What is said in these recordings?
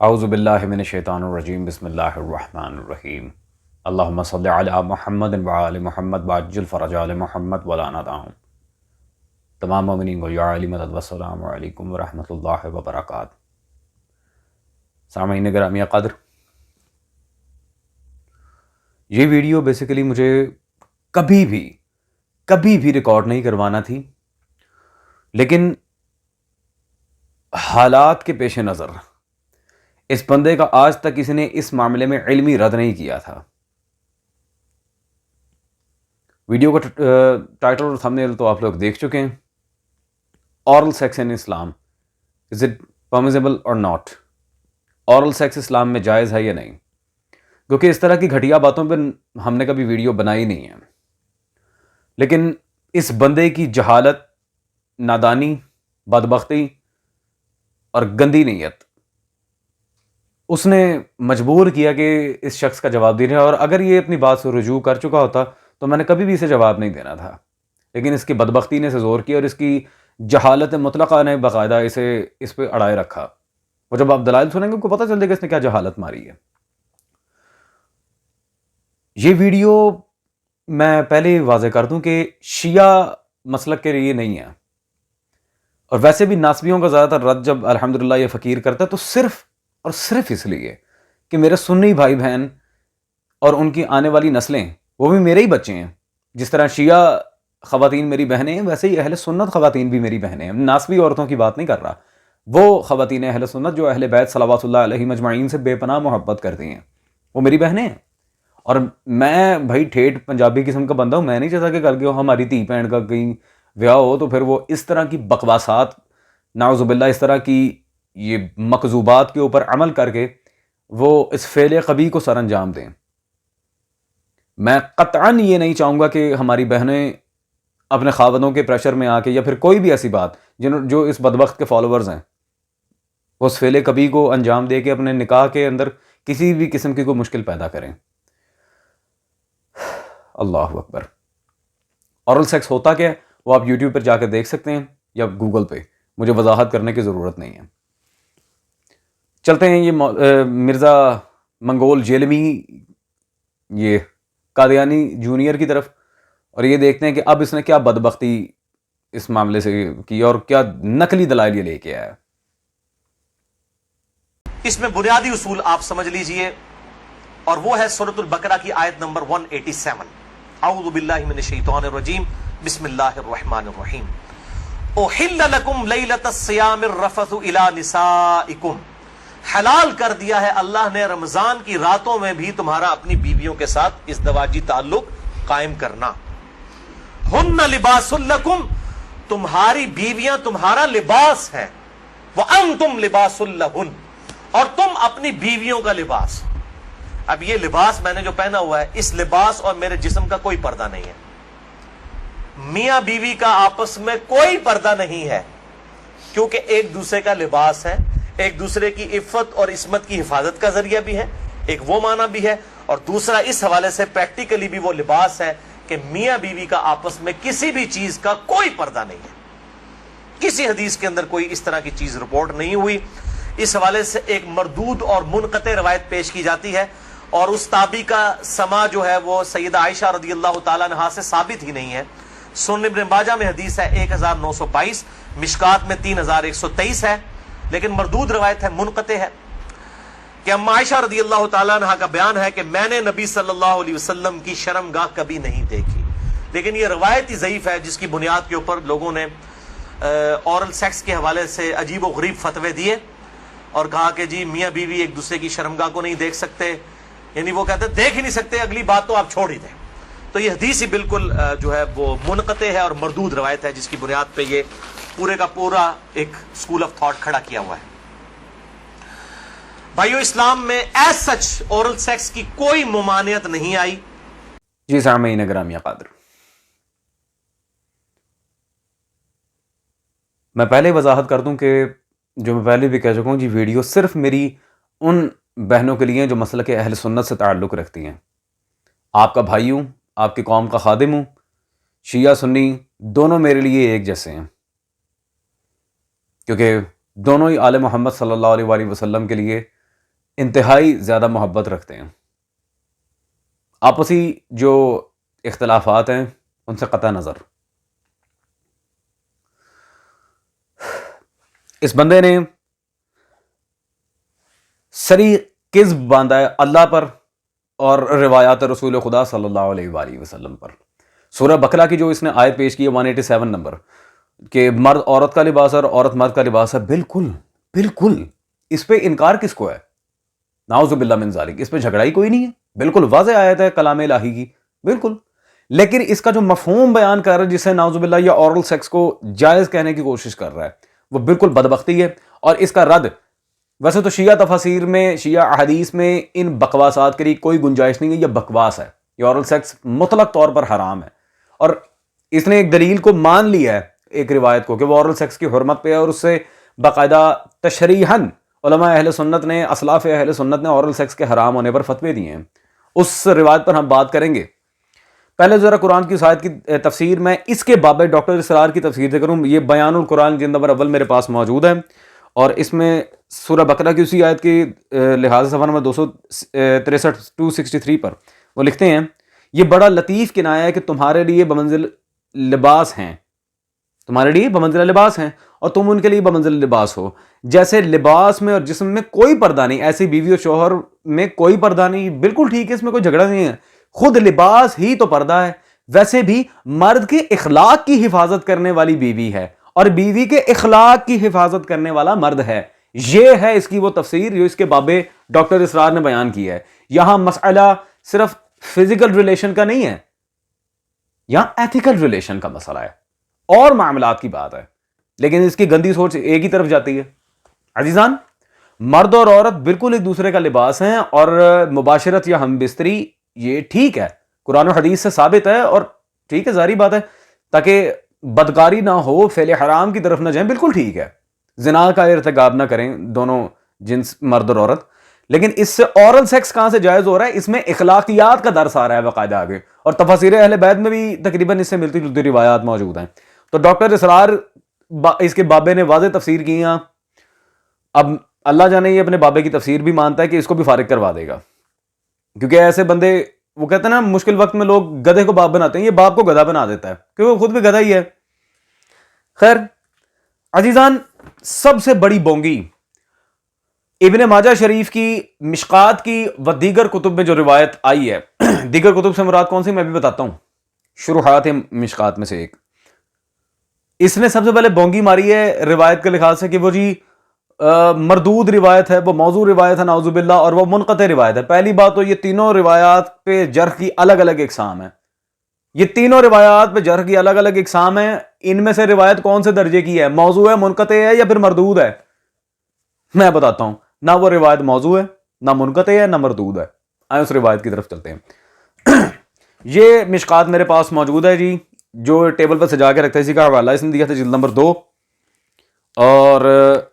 اعوذ باللہ من الشیطان الرجیم بسم اللہ الرحمن الرحیم اللہم صلی علی محمد وعلی محمد وعجل فرج آل محمد ولا ندعهم۔ تمام مومنین کو یا علی مدد والسلام علیکم ورحمۃ اللہ وبرکاتہ۔ سامعین گرامی قدر، یہ ویڈیو بیسیکلی مجھے کبھی بھی ریکارڈ نہیں کروانا تھی، لیکن حالات کے پیش نظر اس بندے کا آج تک کسی نے اس معاملے میں علمی رد نہیں کیا تھا۔ ویڈیو کا ٹائٹل اور تھمبنیل تو آپ لوگ دیکھ چکے ہیں۔ Oral sex in Islam, is it permissible اور ناٹ؟ اورل سیکس اسلام میں جائز ہے یا نہیں؟ کیونکہ اس طرح کی گھٹیا باتوں پہ ہم نے کبھی ویڈیو بنائی نہیں ہے، لیکن اس بندے کی جہالت، نادانی، بدبختی اور گندی نیت اس نے مجبور کیا کہ اس شخص کا جواب دینا ہے، اور اگر یہ اپنی بات سے رجوع کر چکا ہوتا تو میں نے کبھی بھی اسے جواب نہیں دینا تھا، لیکن اس کی بدبختی نے اسے زور کیا اور اس کی جہالت مطلقہ نے باقاعدہ اس پہ اڑائے رکھا۔ اور جب آپ دلائل سنیں گے آپ کو پتہ چل جائے گا اس نے کیا جہالت ماری ہے۔ یہ ویڈیو میں پہلے ہی واضح کر دوں کہ شیعہ مسلک کے لیے نہیں ہے، اور ویسے بھی ناسبیوں کا زیادہ تر رد جب الحمدللہ یہ فقیر کرتا ہے تو صرف اور صرف اس لیے کہ میرے سنی بھائی بہن اور ان کی آنے والی نسلیں وہ بھی میرے ہی بچے ہیں۔ جس طرح شیعہ خواتین میری بہنیں ہیں، ویسے ہی اہل سنت خواتین بھی میری بہنیں ہیں۔ ناسبی عورتوں کی بات نہیں کر رہا، وہ خواتین اہل سنت جو اہل بیت صلوات اللہ علیہ مجمعین سے بے پناہ محبت کرتی ہیں، وہ میری بہنیں ہیں۔ اور میں بھائی ٹھیٹھ پنجابی قسم کا بندہ ہوں، میں نہیں چاہتا کہ کل کے ہماری دھی بہن کا کہیں بیاہ ہو تو پھر وہ اس طرح کی بکواسات، نعوذ باللہ اس طرح کی یہ مکذوبات کے اوپر عمل کر کے وہ اس فعل قبیح کو سر انجام دیں۔ میں قطعاً یہ نہیں چاہوں گا کہ ہماری بہنیں اپنے خاوندوں کے پریشر میں آ کے یا پھر کوئی بھی ایسی بات جو اس بدبخت کے فالوورز ہیں وہ اس فعل قبیح کو انجام دے کے اپنے نکاح کے اندر کسی بھی قسم کی کوئی مشکل پیدا کریں۔ اللہ اکبر۔ اورل سیکس ہوتا کیا ہے وہ آپ یوٹیوب پر جا کے دیکھ سکتے ہیں یا گوگل پہ، مجھے وضاحت کرنے کی ضرورت نہیں ہے۔ چلتے ہیں یہ مرزا منگول جیلمی، یہ قادیانی جونیئر کی طرف، اور یہ دیکھتے ہیں کہ اب اس نے کیا بدبختی اس معاملے سے کی اور کیا نقلی دلائل یہ لے کے آیا۔ اس میں بنیادی اصول آپ سمجھ لیجئے، اور وہ ہے سورۃ البقرہ کی آیت نمبر 187۔ اعوذ باللہ من الشیطان الرجیم، بسم اللہ الرحمن الرحیم۔ احل لکم لیلۃ الصیام الرفث الی نسائکم، حلال کر دیا ہے اللہ نے رمضان کی راتوں میں بھی تمہارا اپنی بیویوں کے ساتھ ازدواجی تعلق قائم کرنا۔ ہن لباس لکم، تمہاری بیویاں تمہارا لباس ہیں، وانتم لباس لہن، اور تم اپنی بیویوں کا لباس۔ اب یہ لباس میں نے جو پہنا ہوا ہے، اس لباس اور میرے جسم کا کوئی پردہ نہیں ہے، میاں بیوی کا آپس میں کوئی پردہ نہیں ہے، کیونکہ ایک دوسرے کا لباس ہے، ایک دوسرے کی عفت اور عصمت کی حفاظت کا ذریعہ بھی ہے، ایک وہ معنی بھی ہے، اور دوسرا اس حوالے سے پریکٹیکلی بھی وہ لباس ہے کہ میاں بیوی کا آپس میں کسی بھی چیز کا کوئی پردہ نہیں ہے۔ کسی حدیث کے اندر کوئی اس طرح کی چیز رپورٹ نہیں ہوئی۔ اس حوالے سے ایک مردود اور منقطع روایت پیش کی جاتی ہے، اور اس تابعی کا سما جو ہے وہ سیدہ عائشہ رضی اللہ تعالیٰ عنہا سے ثابت ہی نہیں ہے۔ سنن ابن ماجہ میں حدیث ہے 1922، مشکات میں 3123 ہے، لیکن مردود روایت ہے، منقطع ہے، کہ اما عائشہ رضی اللہ تعالیٰ عنہا کا بیان ہے کہ میں نے نبی صلی اللہ علیہ وسلم کی شرمگاہ کبھی نہیں دیکھی۔ لیکن یہ روایت ہی ضعیف ہے، جس کی بنیاد کے اوپر لوگوں نے اورل سیکس کے حوالے سے عجیب و غریب فتوے دیے اور کہا کہ جی میاں بیوی ایک دوسرے کی شرمگاہ کو نہیں دیکھ سکتے، یعنی وہ کہتے ہیں دیکھ ہی نہیں سکتے، اگلی بات تو آپ چھوڑ ہی دیں۔ تو یہ حدیث ہی بالکل جو ہے وہ منقطع ہے اور مردود روایت ہے، جس کی بنیاد پہ یہ پورے کا پورا ایک اسکول آف تھاٹ کھڑا کیا ہوا ہے۔ بھائیو، اسلام میں ایز سچ اورل سیکس کی کوئی ممانعت نہیں آئی۔ جی سامعین گرامی قدر، میں پہلے وضاحت کر دوں کہ جو میں پہلے بھی کہہ چکا ہوں، جی ویڈیو صرف میری ان بہنوں کے لیے جو مسلک اہل سنت سے تعلق رکھتی ہیں۔ آپ کا بھائی ہوں، آپ کی قوم کا خادم ہوں، شیعہ سنی دونوں میرے لیے ایک جیسے ہیں، کیونکہ دونوں ہی آل محمد صلی اللہ علیہ وآلہ وسلم کے لیے انتہائی زیادہ محبت رکھتے ہیں. آپسی جو اختلافات ہیں ان سے قطع نظر. اس بندے نے سری کذب باندھا ہے اللہ پر اور روایات رسول خدا صلی اللہ علیہ وآلہ وسلم پر. سورہ بقرہ کی جو اس نے آیت پیش کی ہے 187 نمبر کہ مرد عورت کا لباس ہے اور عورت مرد کا لباس ہے، بالکل بالکل اس پہ انکار کس کو ہے؟ نعوذ باللہ من ذالک. اس پہ جھگڑا ہی کوئی نہیں ہے، بالکل واضح آیت ہے کلام الہی کی بالکل. لیکن اس کا جو مفہوم بیان کر رہا ہے جسے نعوذ باللہ یا اورل سیکس کو جائز کہنے کی کوشش کر رہا ہے وہ بالکل بدبختی ہے. اور اس کا رد ویسے تو شیعہ تفاسیر میں، شیعہ احادیث میں ان بکواسات کے لیے کوئی گنجائش نہیں ہے. یہ بکواس ہے، یہ اورل سیکس مطلق طور پر حرام ہے. اور اس نے ایک دلیل کو مان لیا ہے، ایک روایت کو، کہ وہ اورل سیکس کی حرمت پہ ہے، اور اس سے باقاعدہ تشریحاً علماء اہل سنت نے، اسلاف اہل سنت نے اورل سیکس کے حرام ہونے پر فتوے دیے ہیں. اس روایت پر ہم بات کریں گے. پہلے ذرا قرآن کی اس آیت کی تفسیر میں اس کے باب ڈاکٹر اسرار کی تفسیر سے کروں. یہ بیان القرآن جلد نمبر اول میرے پاس موجود ہے، اور اس میں سورہ بقرہ کی اسی آیت کے لحاظ صفحہ نمبر 263 263 پر وہ لکھتے ہیں یہ بڑا لطیف کنایہ ہے کہ تمہارے لیے بمنزل لباس ہیں، تمہارے لیے بمنزل لباس ہیں اور تم ان کے لیے بمنزل لباس ہو. جیسے لباس میں اور جسم میں کوئی پردہ نہیں، ایسی بیوی اور شوہر میں کوئی پردہ نہیں، بالکل ٹھیک ہے، اس میں کوئی جھگڑا نہیں ہے. خود لباس ہی تو پردہ ہے. ویسے بھی مرد کے اخلاق کی حفاظت کرنے والی بیوی ہے اور بیوی کے اخلاق کی حفاظت کرنے والا مرد ہے. یہ ہے اس کی وہ تفسیر جو اس کے بابے ڈاکٹر اسرار نے بیان کی ہے. یہاں مسئلہ صرف فزیکل ریلیشن کا نہیں ہے، یہاں ایتھیکل ریلیشن کا مسئلہ ہے اور معاملات کی بات ہے. لیکن اس کی گندی سوچ ایک ہی طرف جاتی ہے. عزیزان، مرد اور عورت بالکل ایک دوسرے کا لباس ہیں، اور مباشرت یا ہم بستری یہ ٹھیک ہے، قرآن و حدیث سے ثابت ہے، اور ٹھیک ہے، ظاہری بات ہے تاکہ بدکاری نہ ہو، فعل حرام کی طرف نہ جائیں، بالکل ٹھیک ہے، زنا کا ارتکاب نہ کریں دونوں جنس مرد اور عورت. لیکن اس سے اورل سیکس کہاں سے جائز ہو رہا ہے؟ اس میں اخلاقیات کا درس آ رہا ہے باقاعدہ آگے، اور تفاسیر اہل بیت میں بھی تقریباً اس سے ملتی جلتی روایات موجود ہیں. تو ڈاکٹر اسرار اس کے بابے نے واضح تفسیر کی ہیں. اب اللہ جانے یہ اپنے بابے کی تفسیر بھی مانتا ہے کہ اس کو بھی فارغ کروا دے گا، کیونکہ ایسے بندے وہ کہتے ہیں نا مشکل وقت میں لوگ گدھے کو باپ بناتے ہیں، یہ باپ کو گدھا بنا دیتا ہے کیونکہ وہ خود بھی گدھا ہی ہے. خیر عزیزان، سب سے بڑی بونگی ابن ماجہ شریف کی، مشکات کی و دیگر کتب میں جو روایت آئی ہے، دیگر کتب سے مراد کون سی میں بھی بتاتا ہوں، شروحات مشکات میں سے ایک. اس نے سب سے پہلے بونگی ماری ہے روایت کے لحاظ سے کہ وہ جی مردود روایت ہے، وہ موضوع روایت ہے نعوذ باللہ، اور وہ منقطع روایت ہے. پہلی بات تو یہ تینوں روایات پہ جرح کی الگ الگ اقسام ہے. یہ تینوں روایات پہ جرح کی الگ الگ اقسام ہیں. ان میں سے روایت کون سے درجے کی ہے؟ موضوع ہے، منقطع ہے، یا پھر مردود ہے؟ میں بتاتا ہوں. نہ وہ روایت موضوع ہے، نہ منقطع ہے، نہ مردود ہے. آئیں اس روایت کی طرف چلتے ہیں. یہ مشکات میرے پاس موجود ہے جی، جو ٹیبل پر سجا کے رکھتے ہیں، اسی کا حوالہ اس نے دیا تھا جلد نمبر 2، اور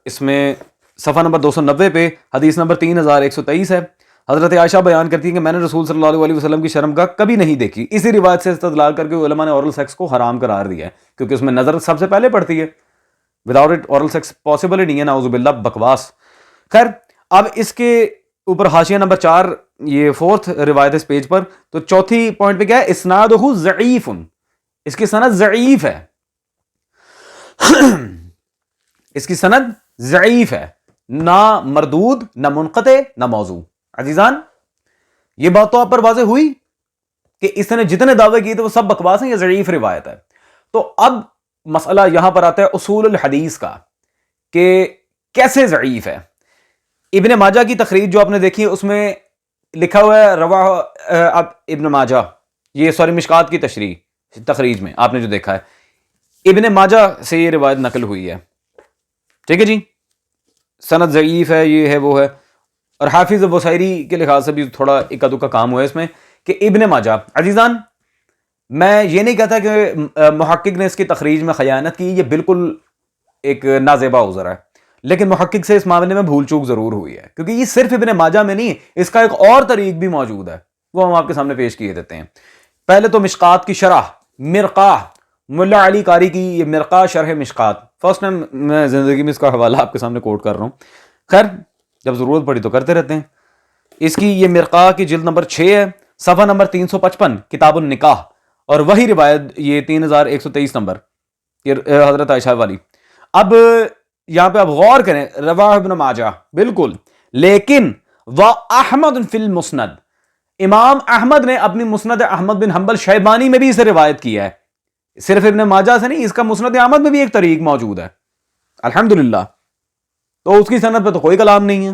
اس میں صفحہ نمبر 290 پہ حدیث نمبر 3123 ہے. حضرت عائشہ بیان کرتی ہیں کہ میں نے رسول صلی اللہ علیہ وسلم کی شرمگاہ کبھی نہیں دیکھی. اسی روایت سے استدلال کر کے علماء نے اورل سیکس کو حرام قرار دیا ہے، کیونکہ اس میں نظر سب سے پہلے پڑتی ہے. Without it oral sex possible ہی نہیں ہے، نعوذ باللہ، بکواس. خیر اب اس کے اوپر حاشیہ نمبر 4، یہ 4th روایت اس پیج پر. تو چوتھی پوائنٹ پہ کیا ہے؟ اسنادہ ضعیف، اس کی سند ضعیف ہے. اس کی سند ضعیف ہے، نہ مردود، نہ منقطع، نہ موضوع. عزیزان، یہ بات تو آپ پر واضح ہوئی کہ اس نے جتنے دعوے کیے تھے وہ سب بکواس ہیں، یہ ضعیف روایت ہے. تو اب مسئلہ یہاں پر آتا ہے اصول الحدیث کا کہ کیسے ضعیف ہے. ابن ماجہ کی تخریج جو آپ نے دیکھی اس میں لکھا ہوا ہے رواہ ابن ماجہ، یہ سوری مشکات کی تخریج میں آپ نے جو دیکھا ہے ابن ماجہ سے یہ روایت نقل ہوئی ہے. ٹھیک ہے جی، سند ضعیف ہے، یہ ہے وہ ہے. اور حافظ بصیری کے لحاظ سے بھی تھوڑا اکا دکا کام ہوا ہے اس میں کہ ابن ماجہ. عزیزان، میں یہ نہیں کہتا کہ محقق نے اس کی تخریج میں خیانت کی، یہ بالکل ایک نازیبا عذر ہے، لیکن محقق سے اس معاملے میں بھول چوک ضرور ہوئی ہے، کیونکہ یہ صرف ابن ماجہ میں نہیں، اس کا ایک اور طریق بھی موجود ہے، وہ ہم آپ کے سامنے پیش کیے دیتے ہیں. پہلے تو مشکات کی شرح، مرقاہ، ملا علی قاری کی یہ مرقاہ شرح مشکات، فرسٹ ٹائم میں زندگی میں اس کا حوالہ آپ کے سامنے کوٹ کر رہا ہوں. خیر جب ضرورت پڑی تو کرتے رہتے ہیں. اس کی یہ مرقہ کی جلد نمبر 6 ہے، صفحہ نمبر 355، کتاب النکاح، اور وہی روایت یہ 3123 نمبر، یہ حضرت عائشہ والی۔ اب یہاں پہ آپ غور کریں، رواہ ابن ماجہ بالکل، لیکن وَأَحْمَدٌ فِي الْمُسْنَدِ، امام احمد نے اپنی مسند احمد بن حنبل شیبانی میں بھی اسے روایت کیا ہے، صرف ابن ماجہ سے نہیں، اس کا مسند احمد میں بھی ایک طریق موجود ہے الحمدللہ، تو اس کی سند پہ تو کوئی کلام نہیں ہے۔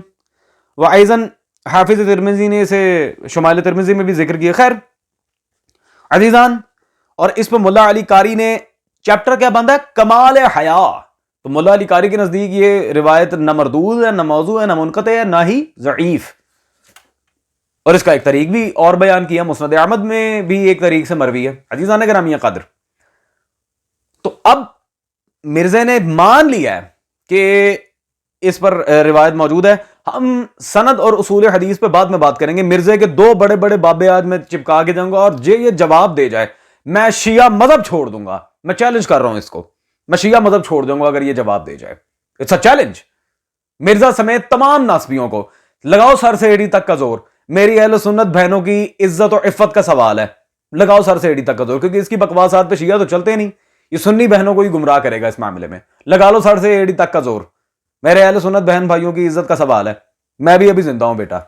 وَأَيْضًا حافظ ترمذی نے اسے شمال ترمذی میں بھی ذکر کیا۔ خیر عزیزان، اور اس پہ ملا علی قاری نے چیپٹر کیا بندہ ہے؟ کمال حیا۔ تو ملا علی قاری کے نزدیک یہ روایت نہ مردود ہے، نہ موضوع ہے، نہ منقطع ہے، نہ ہی ضعیف، اور اس کا ایک طریق بھی اور بیان کیا، مسند احمد میں بھی ایک طریق سے مروی ہے۔ عزیزان گرامی قدر، تو اب مرزا نے مان لیا ہے کہ اس پر روایت موجود ہے۔ ہم سند اور اصول حدیث پہ بعد میں بات کریں گے۔ مرزا کے دو بڑے بڑے بابے آج میں چپکا کے جاؤں گا، اور یہ جواب دے جائے میں شیعہ مذہب چھوڑ دوں گا، میں چیلنج کر رہا ہوں اس کو، میں شیعہ مذہب چھوڑ دوں گا اگر یہ جواب دے جائے۔ اٹس اے چیلنج، مرزا سمیت تمام ناسبیوں کو، لگاؤ سر سے ایڑی تک کا زور۔ میری اہل سنت بہنوں کی عزت و عفت کا سوال ہے، لگاؤ سر سے ایڑی تک کا زور، کیونکہ اس کی بکواسات پہ شیعہ تو چلتے نہیں، یہ سنی بہنوں کو ہی گمراہ کرے گا اس معاملے میں۔ لگا لو سر سے ایڑی تک کا زور، میرے اہل سنت بہن بھائیوں کی عزت کا سوال ہے، میں بھی ابھی زندہ ہوں بیٹا،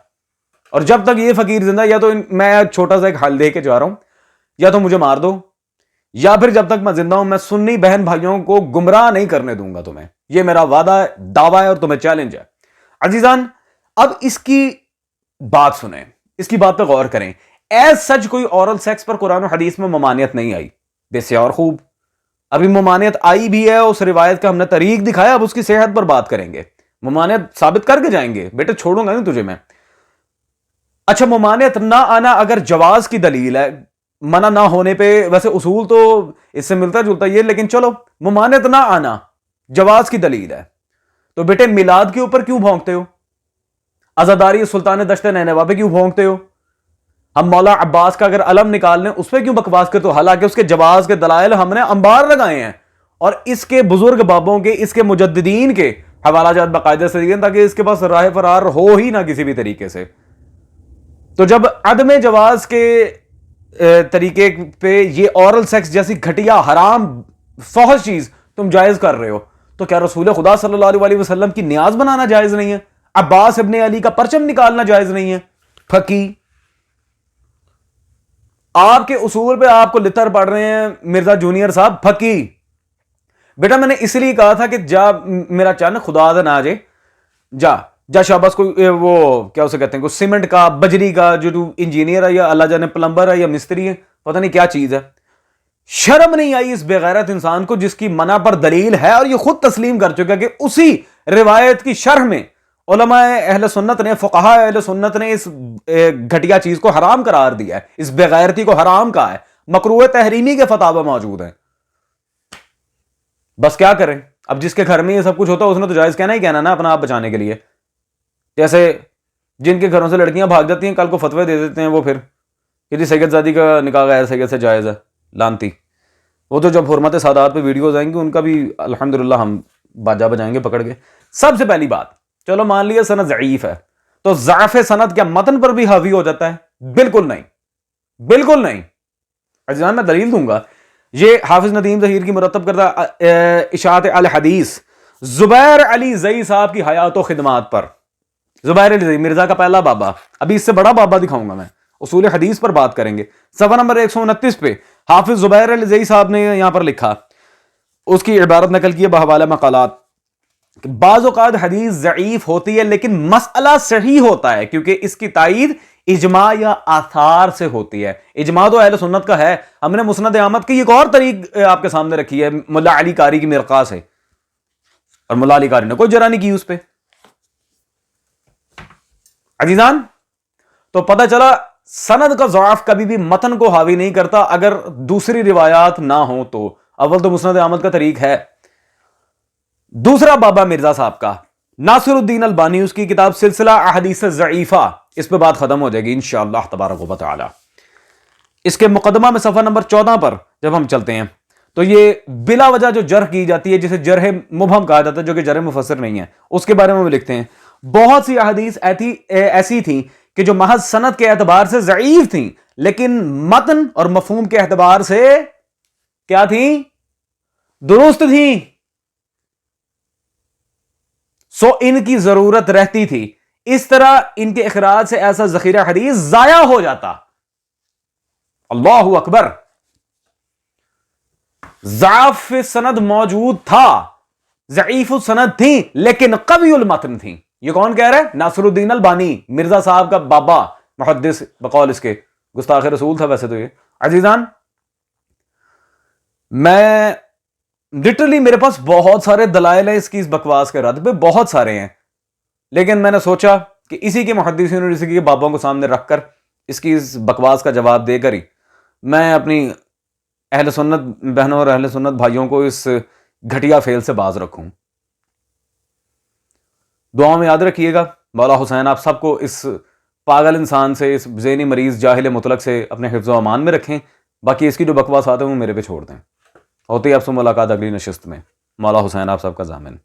اور جب تک یہ فقیر زندہ، یا تو میں چھوٹا سا ایک حل دے کے جا رہا ہوں، یا تو مجھے مار دو، یا پھر جب تک میں زندہ ہوں میں سنی بہن بھائیوں کو گمراہ نہیں کرنے دوں گا تمہیں، یہ میرا وعدہ ہے، دعویٰ ہے، اور تمہیں چیلنج ہے۔ عزیزان اب اس کی بات سنیں، اس کی بات پہ غور کریں۔ ایز سچ کوئی اورل سیکس پر قرآن و حدیث میں ممانعت نہیں آئی، بسیار خوب، ابھی ممانعت آئی بھی ہے، اس روایت کا ہم نے طریق دکھایا، اب اس کی صحت پر بات کریں گے، ممانعت ثابت کر کے جائیں گے، بیٹے چھوڑوں گا نہیں تجھے میں۔ اچھا، ممانعت نہ آنا اگر جواز کی دلیل ہے، منع نہ ہونے پہ، ویسے اصول تو اس سے ملتا جلتا یہ، لیکن چلو ممانعت نہ آنا جواز کی دلیل ہے، تو بیٹے میلاد کے اوپر کیوں بھونکتے ہو؟ عزاداری سلطان دشت نینوا پہ کیوں بھونکتے ہو؟ ہم مولا عباس کا اگر علم نکال لیں اس پہ کیوں بکواس کرتے ہو؟ حالانکہ اس کے جواز کے دلائل ہم نے انبار لگائے ہیں، اور اس کے بزرگ بابوں کے، اس کے مجددین کے حوالہ جات باقاعدہ سے دیے، تاکہ اس کے پاس راہ فرار ہو ہی نہ کسی بھی طریقے سے۔ تو جب عدم جواز کے طریقے پہ یہ اورل سیکس جیسی گھٹیا حرام فحش چیز تم جائز کر رہے ہو، تو کیا رسول خدا صلی اللہ علیہ وسلم کی نیاز بنانا جائز نہیں ہے؟ عباس ابن علی کا پرچم نکالنا جائز نہیں ہے؟ پھکی آپ کے اصول پہ آپ کو لتر پڑ رہے ہیں مرزا جونیئر صاحب، پھکی۔ بیٹا میں نے اس لیے کہا تھا کہ جا میرا چن خدا دا نہ جے، جا شاباس، کوئی وہ کیا اسے کہتے ہیں، کوئی سیمنٹ کا، بجری کا، جو تو انجینئر ہے یا اللہ جانے پلمبر ہے یا مستری ہے، پتہ نہیں کیا چیز ہے، شرم نہیں آئی اس بے غیرت انسان کو جس کی منع پر دلیل ہے، اور یہ خود تسلیم کر چکا کہ اسی روایت کی شرح میں علماء اہل سنت نے، فقہاء اہل سنت نے اس گھٹیا چیز کو حرام قرار دیا ہے، اس بے غیرتی کو حرام کہا ہے، مکروہ تحریمی کے فتاوی موجود ہیں۔ بس کیا کریں، اب جس کے گھر میں یہ سب کچھ ہوتا ہے اس نے تو جائز کہنا ہی کہنا نا اپنا آپ بچانے کے لیے۔ جیسے جن کے گھروں سے لڑکیاں بھاگ جاتی ہیں، کل کو فتوے دے دیتے ہیں وہ پھر کہ جی سید زادی کا نکاح غیر سید سے جائز ہے، لانتی۔ وہ تو جب حرمت سادات پہ ویڈیوز آئیں گی ان کا بھی الحمدللہ ہم باجا بجائیں گے پکڑ کے۔ سب سے پہلی بات، چلو مان لیا سند ضعیف ہے، تو ضعف سند کیا متن پر بھی حاوی ہو جاتا ہے؟ بالکل نہیں، بالکل نہیں۔ عزیزان میں دلیل دوں گا، یہ حافظ ندیم ظہیر کی مرتب کردہ اشاعت الحدیث زبیر علی زئی صاحب کی حیات و خدمات پر، زبیر علی زئی مرزا کا پہلا بابا، ابھی اس سے بڑا بابا دکھاؤں گا میں، اصول حدیث پر بات کریں گے، صفحہ نمبر 129 پہ حافظ زبیر علی زئی صاحب نے یہاں پر لکھا، اس کی عبارت نقل کی ہے بحوالہ مقالات، کہ بعض اوقات حدیث ضعیف ہوتی ہے لیکن مسئلہ صحیح ہوتا ہے، کیونکہ اس کی تائید اجماع یا آثار سے ہوتی ہے۔ اجماع تو اہل سنت کا ہے، ہم نے مسند احمد کی ایک اور طریق آپ کے سامنے رکھی ہے ملا علی قاری کی مرقہ سے، اور ملا علی قاری نے کوئی جرا نہیں کی اس پہ۔ عزیزان تو پتہ چلا سند کا ضعف کبھی بھی متن کو حاوی نہیں کرتا اگر دوسری روایات نہ ہوں تو۔ اول تو مسند احمد کا طریق ہے۔ دوسرا بابا مرزا صاحب کا، ناصر الدین البانی، اس کی کتاب سلسلہ احادیث ضعیفہ، اس پہ بات ختم ہو جائے گی انشاءاللہ تبارک و تعالی۔ اس کے مقدمہ میں صفحہ نمبر 14 پر جب ہم چلتے ہیں تو یہ بلا وجہ جو جرح کی جاتی ہے، جسے جرح مبہم کہا جاتا ہے، جو کہ جرح مفسر نہیں ہے، اس کے بارے میں وہ لکھتے ہیں بہت سی احادیث ایسی تھیں کہ جو محض سند کے اعتبار سے ضعیف تھیں لیکن متن اور مفہوم کے اعتبار سے کیا تھیں؟ درست تھیں. سو ان کی ضرورت رہتی تھی. اس طرح ان کے اخراج سے ایسا ذخیرہ حدیث ضائع ہو جاتا. اللہ اکبر. ضعف سند موجود تھا، ضعیف السند تھی لیکن قوی المتن تھی. یہ کون کہہ رہا ہے؟ ناصر الدین البانی، مرزا صاحب کا بابا، محدث بقول اس کے، گستاخ رسول تھا ویسے تو یہ. عزیزان، میں لٹرلی میرے پاس بہت سارے دلائل ہیں اس کی اس بکواس کے رد پہ، بہت سارے ہیں، لیکن میں نے سوچا کہ اسی کے محدثین اور اسی کے بابوں کو سامنے رکھ کر اس کی اس بکواس کا جواب دے کر ہی میں اپنی اہل سنت بہنوں اور اہل سنت بھائیوں کو اس گھٹیا فعل سے باز رکھوں. دعاؤں میں یاد رکھیے گا. مولا حسین آپ سب کو اس پاگل انسان سے، اس ذہنی مریض جاہل مطلق سے اپنے حفظ و امان میں رکھیں. باقی اس کی جو بکواس آتے ہیں وہ میرے پہ چھوڑ دیں. ہوتی ہے آپ سے ملاقات اگلی نشست میں. مولا حسین آپ سب کا ضامن.